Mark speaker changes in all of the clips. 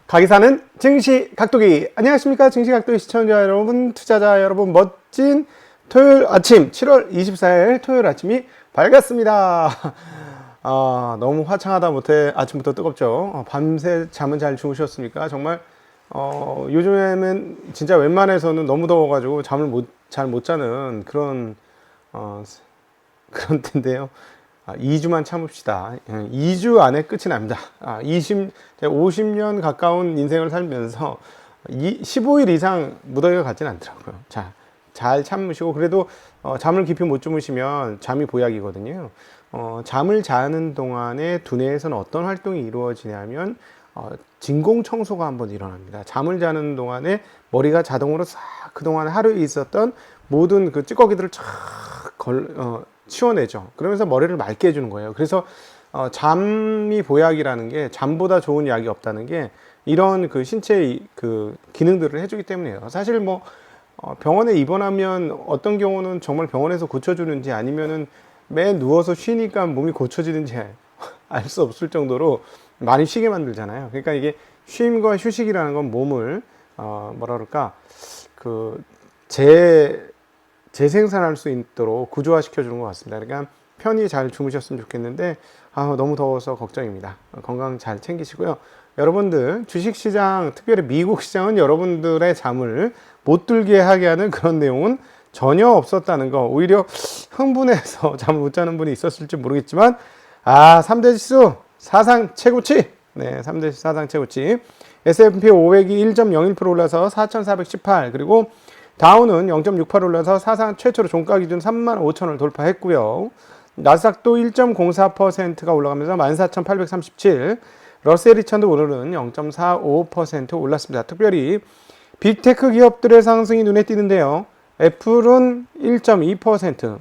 Speaker 1: 가기사는 증시각도기. 안녕하십니까 증시각도기 시청자 여러분, 투자자 여러분, 멋진 토요일 아침 7월 24일 토요일 아침이 밝았습니다. 너무 화창하다 못해 아침부터 뜨겁죠. 밤새 잠은 잘 주무셨습니까? 정말 요즘에는 진짜 웬만해서는 너무 더워가지고 잠을 잘 못 자는 그런 그런 텐데요. 2주만 참읍시다. 2주 안에 끝이 납니다. 50년 가까운 인생을 살면서 15일 이상 무더위가 같진 않더라고요. 자, 잘 참으시고, 그래도 잠을 깊이 못 주무시면 잠이 보약이거든요. 잠을 자는 동안에 두뇌에서는 어떤 활동이 이루어지냐면 진공 청소가 한번 일어납니다. 잠을 자는 동안에 머리가 자동으로 싹 그동안 하루에 있었던 모든 그 찌꺼기들을 쫙 치워내죠. 그러면서 머리를 맑게 해주는 거예요. 그래서 잠이 보약이라는 게, 잠보다 좋은 약이 없다는 게 이런 그 신체의 그 기능들을 해주기 때문이에요. 사실 뭐 병원에 입원하면 어떤 경우는 정말 병원에서 고쳐주는지, 아니면은 매 누워서 쉬니까 몸이 고쳐지는지 알 수 없을 정도로 많이 쉬게 만들잖아요. 그러니까 이게 쉼과 휴식이라는 건 몸을 뭐라 그럴까, 그 재생산할 수 있도록 구조화 시켜주는 것 같습니다. 그러니까 편히 잘 주무셨으면 좋겠는데 너무 더워서 걱정입니다. 건강 잘 챙기시고요. 여러분들 주식시장, 특별히 미국 시장은 여러분들의 잠을 못 들게 하게 하는 그런 내용은 전혀 없었다는 거, 오히려 흥분해서 잠을 못 자는 분이 있었을지 모르겠지만 3대 지수 사상 최고치. 네, 3대 지수 사상 최고치. S&P 500이 1.01% 올라서 4,418, 그리고 다우는 0.68 올라서 사상 최초로 종가 기준 35,000을 돌파했고요. 나스닥도 1.04%가 올라가면서 14,837, 러셀 2000도 오늘은 0.45% 올랐습니다. 특별히 빅테크 기업들의 상승이 눈에 띄는데요. 애플은 1.2%,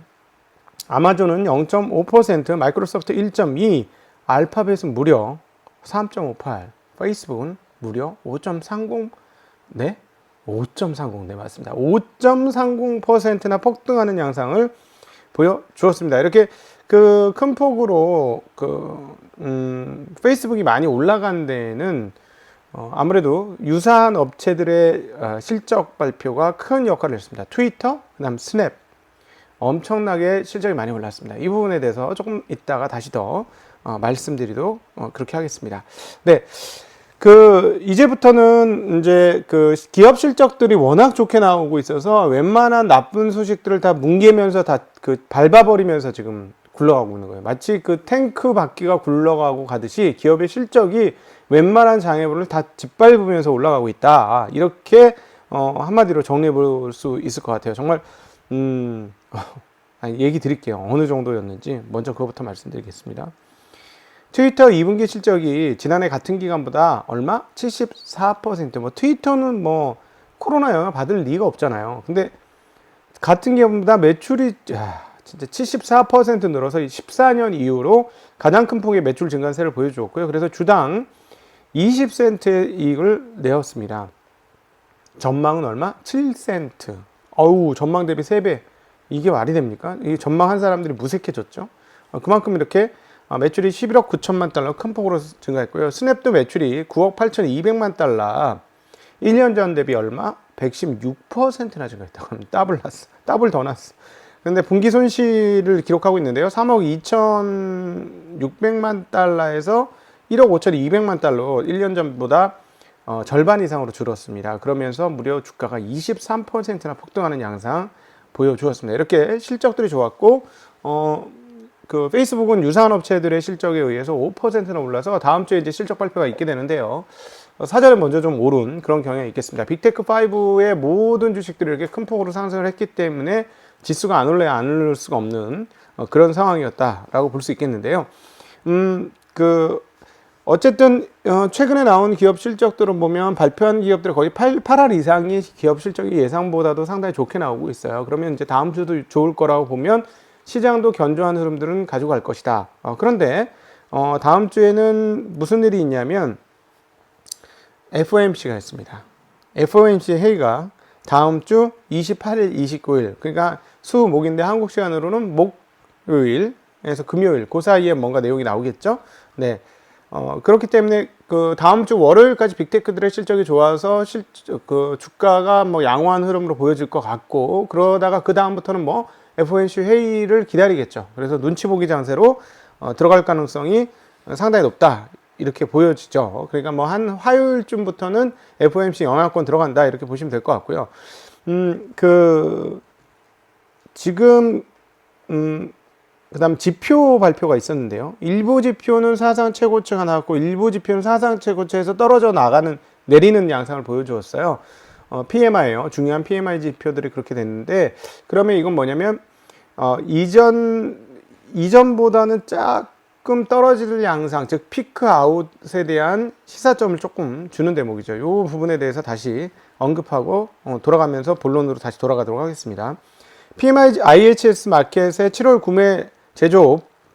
Speaker 1: 아마존은 0.5%, 마이크로소프트 1.2%, 알파벳은 무려 3.58%, 페이스북은 무려 5.30%, 네? 5.30%, 네, 맞습니다. 5.30%나 폭등하는 양상을 보여주었습니다. 이렇게 그 큰 폭으로 페이스북이 많이 올라간 데에는 아무래도 유사한 업체들의 실적 발표가 큰 역할을 했습니다. 트위터, 그다음 스냅, 엄청나게 실적이 많이 올랐습니다. 이 부분에 대해서 조금 이따가 다시 더 말씀드리도록 그렇게 하겠습니다. 네. 이제부터는 이제 기업 실적들이 워낙 좋게 나오고 있어서 웬만한 나쁜 소식들을 다 뭉개면서 다 밟아버리면서 지금 굴러가고 있는 거예요. 마치 탱크 바퀴가 굴러가고 가듯이 기업의 실적이 웬만한 장애물을 다 짓밟으면서 올라가고 있다. 이렇게 한마디로 정리해 볼 수 있을 것 같아요. 정말 얘기 드릴게요. 어느 정도였는지 먼저 그것부터 말씀드리겠습니다. 트위터 2분기 실적이 지난해 같은 기간보다 얼마? 74%. 뭐 트위터는 뭐 코로나 영향 받을 리가 없잖아요. 근데 같은 기간보다 매출이 진짜 74% 늘어서 14년 이후로 가장 큰 폭의 매출 증가세를 보여주었고요. 그래서 주당 20센트의 이익을 내었습니다. 전망은 얼마? 7센트. 전망 대비 3배. 이게 말이 됩니까? 이 전망한 사람들이 무색해졌죠. 그만큼 이렇게 매출이 11억 9천만 달러 큰 폭으로 증가했고요. 스냅도 매출이 9억 8,200만 달러, 1년 전 대비 얼마? 116%나 증가했다고 합니다. 더블 더 났어. 근데 분기 손실을 기록하고 있는데요. 3억 2,600만 달러에서 1억 5,200만 달러, 1년 전보다 절반 이상으로 줄었습니다. 그러면서 무려 주가가 23%나 폭등하는 양상 보여주었습니다. 이렇게 실적들이 좋았고, 페이스북은 유사한 업체들의 실적에 의해서 5%나 올라서 다음 주에 이제 실적 발표가 있게 되는데요. 사전에 먼저 좀 오른 그런 경향이 있겠습니다. 빅테크5의 모든 주식들이 이렇게 큰 폭으로 상승을 했기 때문에 지수가 안 올라야 안 오를 수가 없는 그런 상황이었다라고 볼 수 있겠는데요. 어쨌든 최근에 나온 기업 실적들을 보면 발표한 기업들이 거의 8할 이상의 기업 실적이 예상보다도 상당히 좋게 나오고 있어요. 그러면 이제 다음 주도 좋을 거라고 보면 시장도 견조한 흐름들은 가져갈 것이다. 그런데 다음 주에는 무슨 일이 있냐면 FOMC가 있습니다. FOMC 회의가 다음 주 28일, 29일, 그러니까 수, 목인데 한국 시간으로는 목요일에서 금요일, 그 사이에 뭔가 내용이 나오겠죠. 네. 그렇기 때문에 그 다음 주 월요일까지 빅테크들의 실적이 좋아서 그 주가가 뭐 양호한 흐름으로 보여질 것 같고, 그러다가 그 다음부터는 뭐 FOMC 회의를 기다리겠죠. 그래서 눈치 보기 장세로 들어갈 가능성이 상당히 높다, 이렇게 보여지죠. 그러니까 뭐 한 화요일쯤부터는 FOMC 영향권 들어간다, 이렇게 보시면 될 것 같고요. 지금 그다음 지표 발표가 있었는데요. 일부 지표는 사상 최고치가 나왔고, 일부 지표는 사상 최고치에서 떨어져 내리는 양상을 보여주었어요. PMI예요. 중요한 PMI 지표들이 그렇게 됐는데, 그러면 이건 뭐냐면 이전보다는 조금 떨어질 양상, 즉 피크 아웃에 대한 시사점을 조금 주는 대목이죠. 이 부분에 대해서 다시 언급하고 돌아가면서 본론으로 다시 돌아가도록 하겠습니다. PMI IHS 마켓의 7월 구매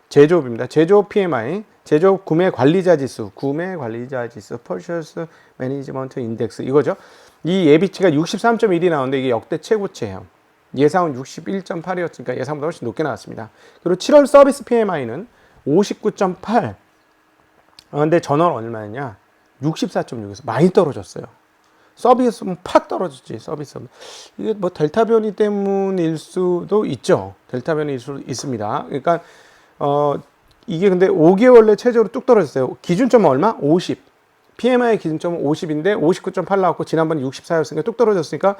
Speaker 1: 제조업입니다. 제조업 PMI, 제조업 구매 관리자 지수, Purchase Management Index, 이거죠. 이 예비치가 63.1이 나오는데 이게 역대 최고치예요. 예상은 61.8이었으니까 예상보다 훨씬 높게 나왔습니다. 그리고 7월 서비스 PMI는 59.8. 근데 전월 얼마였냐? 64.6에서 많이 떨어졌어요. 서비스는 팍 떨어졌지, 서비스. 이게 뭐 델타 변이 때문일 수도 있죠. 델타 변이일 수도 있습니다. 그러니까, 이게 근데 5개월 내 최저로 뚝 떨어졌어요. 기준점은 얼마? 50. PMI 기준점은 50인데 59.8 나왔고, 지난번에 64였으니까 뚝 떨어졌으니까,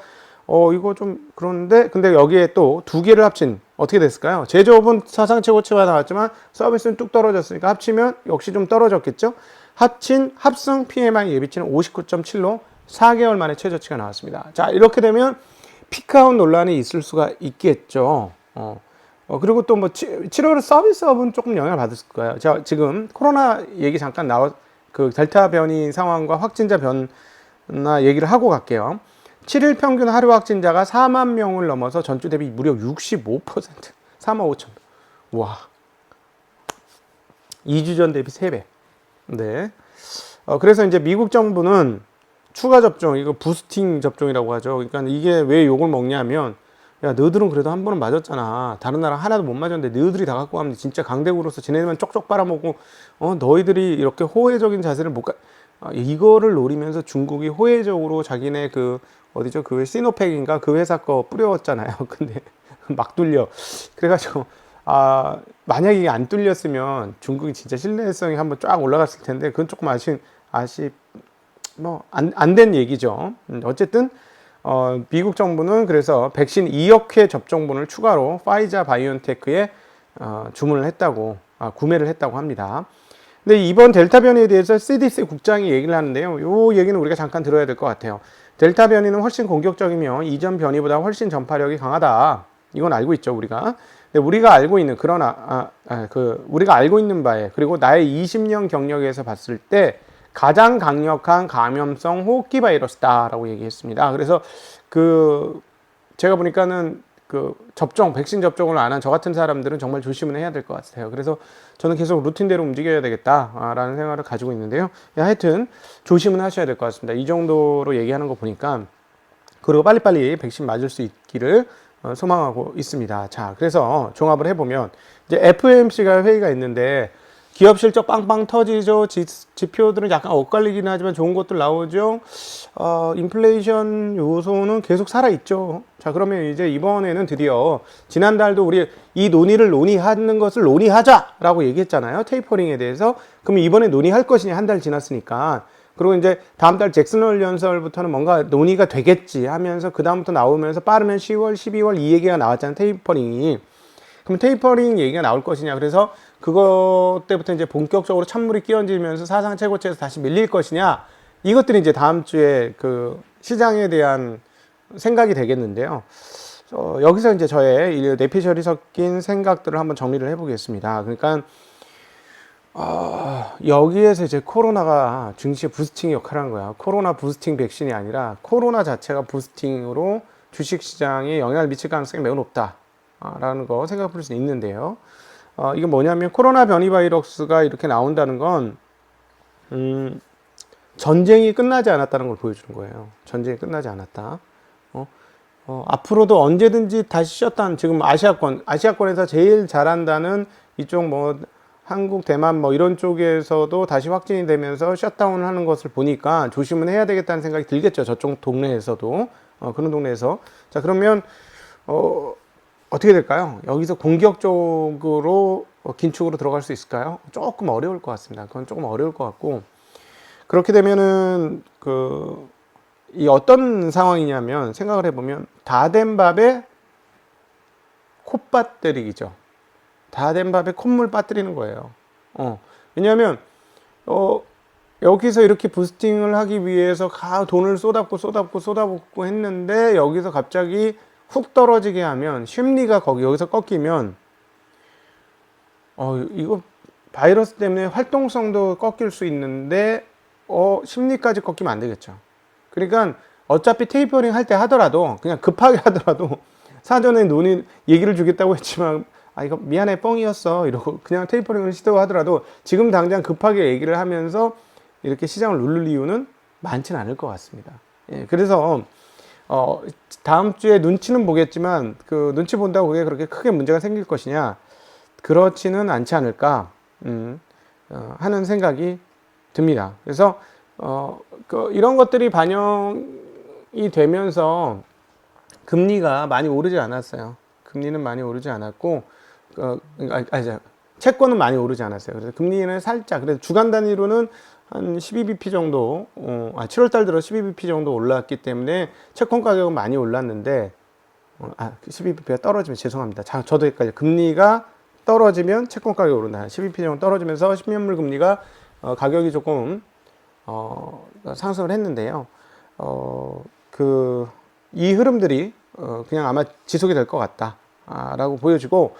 Speaker 1: 이거 좀 그런데, 근데 여기에 또 두 개를 합친, 어떻게 됐을까요? 제조업은 사상 최고치가 나왔지만 서비스는 뚝 떨어졌으니까 합치면 역시 좀 떨어졌겠죠? 합승 PMI 예비치는 59.7로 4개월 만에 최저치가 나왔습니다. 자, 이렇게 되면 피크아웃 논란이 있을 수가 있겠죠. 그리고 또 뭐 7월 서비스업은 조금 영향을 받을 거예요. 자, 지금 코로나 얘기 잠깐 그 델타 변이 상황과 확진자 변화 얘기를 하고 갈게요. 7일 평균 하루 확진자가 4만 명을 넘어서 전주 대비 무려 65%, 4만 5천. 와. 2주 전 대비 3배. 네. 그래서 이제 미국 정부는 추가 접종, 이거 부스팅 접종이라고 하죠. 그러니까 이게 왜 욕을 먹냐면, 야, 너희들은 그래도 한 번은 맞았잖아. 다른 나라 하나도 못 맞았는데 너희들이 다 갖고 가면 진짜 강대국으로서 지네들만 쪽쪽 빨아먹고, 너희들이 이렇게 호혜적인 자세를 이거를 노리면서 중국이 호혜적으로 자기네 어디죠? 그 시노팩인가? 그 회사 거 뿌렸잖아요. 근데 막 뚫려. 그래가지고, 만약에 이게 안 뚫렸으면 중국이 진짜 신뢰성이 한번 쫙 올라갔을 텐데, 그건 조금 안 된 얘기죠. 어쨌든, 미국 정부는 그래서 백신 2억 회 접종분을 추가로 파이자 바이오엔테크에 구매를 했다고 합니다. 근데 이번 델타 변이에 대해서 CDC 국장이 얘기를 하는데요. 이 얘기는 우리가 잠깐 들어야 될 것 같아요. 델타 변이는 훨씬 공격적이며 이전 변이보다 훨씬 전파력이 강하다. 이건 알고 있죠, 우리가. 근데 우리가 알고 있는 우리가 알고 있는 바에, 그리고 나의 20년 경력에서 봤을 때 가장 강력한 감염성 호흡기 바이러스다라고 얘기했습니다. 그래서 제가 보니까는 백신 접종을 안 한 저 같은 사람들은 정말 조심을 해야 될 것 같아요. 그래서 저는 계속 루틴대로 움직여야 되겠다라는 생각을 가지고 있는데요. 하여튼 조심은 하셔야 될 것 같습니다. 이 정도로 얘기하는 거 보니까, 그리고 빨리빨리 백신 맞을 수 있기를 소망하고 있습니다. 자, 그래서 종합을 해보면 이제 FOMC가 회의가 있는데 기업 실적 빵빵 터지죠. 지표들은 약간 엇갈리긴 하지만 좋은 것들 나오죠. 인플레이션 요소는 계속 살아있죠. 자, 그러면 이제 이번에는 드디어 지난달도 우리 이 논의하는 것을 논의하자라고 얘기했잖아요. 테이퍼링에 대해서. 그럼 이번에 논의할 것이냐, 한 달 지났으니까. 그리고 이제 다음 달 잭슨홀 연설부터는 뭔가 논의가 되겠지 하면서 그 다음부터 나오면서 빠르면 10월, 12월 이 얘기가 나왔잖아요. 테이퍼링이. 그럼 테이퍼링 얘기가 나올 것이냐. 그래서 그것 때부터 이제 본격적으로 찬물이 끼얹으면서 사상 최고치에서 다시 밀릴 것이냐. 이것들이 이제 다음 주에 시장에 대한 생각이 되겠는데요. 여기서 이제 저의 내피셜이 섞인 생각들을 한번 정리를 해보겠습니다. 그러니까, 여기에서 이제 코로나가 증시의 부스팅 역할을 한 거야. 코로나 부스팅 백신이 아니라 코로나 자체가 부스팅으로 주식시장에 영향을 미칠 가능성이 매우 높다라는 거 생각해 볼 수 있는데요. 이건 뭐냐면 코로나 변이 바이러스가 이렇게 나온다는 건 전쟁이 끝나지 않았다는 걸 보여주는 거예요. 전쟁이 끝나지 않았다. 앞으로도 언제든지 다시 지금 아시아권에서 제일 잘한다는 이쪽 한국, 대만 뭐 이런 쪽에서도 다시 확진이 되면서 셧다운을 하는 것을 보니까 조심은 해야 되겠다는 생각이 들겠죠. 저쪽 동네에서도. 그런 동네에서. 자, 그러면, 어떻게 될까요? 여기서 공격적으로 긴축으로 들어갈 수 있을까요? 조금 어려울 것 같습니다. 그건 조금 어려울 것 같고. 그렇게 되면은, 이 어떤 상황이냐면, 생각을 해보면, 다 된 밥에 콧밭 때리기죠. 다 된 밥에 콧물 빠뜨리는 거예요. 왜냐하면 여기서 이렇게 부스팅을 하기 위해서 돈을 쏟아붓고 했는데 여기서 갑자기 훅 떨어지게 하면 심리가 여기서 꺾이면 이거 바이러스 때문에 활동성도 꺾일 수 있는데 심리까지 꺾이면 안 되겠죠. 그러니까 어차피 테이퍼링 할 때 하더라도 그냥 급하게 하더라도 사전에 얘기를 주겠다고 했지만 이거 미안해 뻥이었어 이러고 그냥 테이퍼링을 시도하더라도 지금 당장 급하게 얘기를 하면서 이렇게 시장을 누를 이유는 많지는 않을 것 같습니다. 예, 그래서 다음 주에 눈치는 보겠지만 그 눈치 본다고 그게 그렇게 크게 문제가 생길 것이냐 그렇지는 않지 않을까 하는 생각이 듭니다. 그래서 이런 것들이 반영이 되면서 금리가 많이 오르지 않았어요. 금리는 많이 오르지 않았고, 채권은 많이 오르지 않았어요. 그래서 금리는 살짝, 그래서 주간 단위로는 한 12bp 정도, 7월달 들어 12bp 정도 올랐기 때문에 채권 가격은 많이 올랐는데, 12bp가 떨어지면 죄송합니다. 저도 헷갈려요. 금리가 떨어지면 채권 가격이 오른다. 12bp 정도 떨어지면서 10년물 금리가 가격이 조금 상승을 했는데요. 이 흐름들이 그냥 아마 지속이 될 것 같다라고 보여지고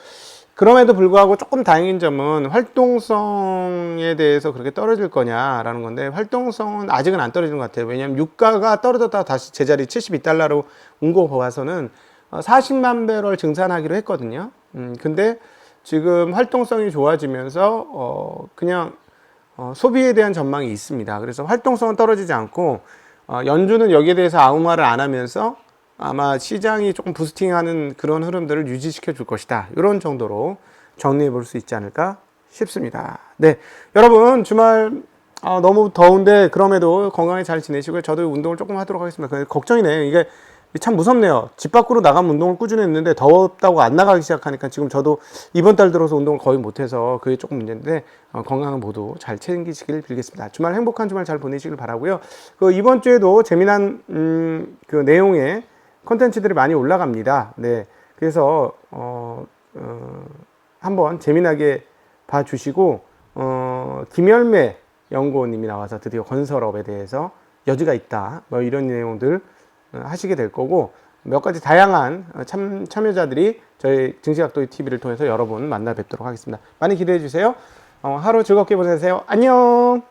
Speaker 1: 그럼에도 불구하고 조금 다행인 점은 활동성에 대해서 그렇게 떨어질 거냐라는 건데 활동성은 아직은 안 떨어지는 것 같아요. 왜냐하면 유가가 떨어졌다가 다시 제자리 72달러로 온 거 봐서는 40만 배럴 증산하기로 했거든요. 근데 지금 활동성이 좋아지면서 그냥 소비에 대한 전망이 있습니다. 그래서 활동성은 떨어지지 않고 연준은 여기에 대해서 아무 말을 안 하면서 아마 시장이 조금 부스팅하는 그런 흐름들을 유지시켜 줄 것이다. 이런 정도로 정리해 볼 수 있지 않을까 싶습니다. 네, 여러분 주말 너무 더운데 그럼에도 건강히 잘 지내시고요. 저도 운동을 조금 하도록 하겠습니다. 걱정이네요. 이게 참 무섭네요. 집 밖으로 나가면 운동을 꾸준히 했는데 더웠다고 안 나가기 시작하니까 지금 저도 이번 달 들어서 운동을 거의 못해서 그게 조금 문제인데 건강은 모두 잘 챙기시길 빌겠습니다. 주말 행복한 주말 잘 보내시길 바라고요. 이번 주에도 재미난 그 내용의 콘텐츠들이 많이 올라갑니다. 네, 그래서 한번 재미나게 봐주시고 김열매 연구원님이 나와서 드디어 건설업에 대해서 여지가 있다. 뭐 이런 내용들 하시게 될 거고 몇 가지 다양한 참여자들이 저희 증시각도기 TV를 통해서 여러분 만나 뵙도록 하겠습니다. 많이 기대해 주세요. 하루 즐겁게 보내세요. 안녕.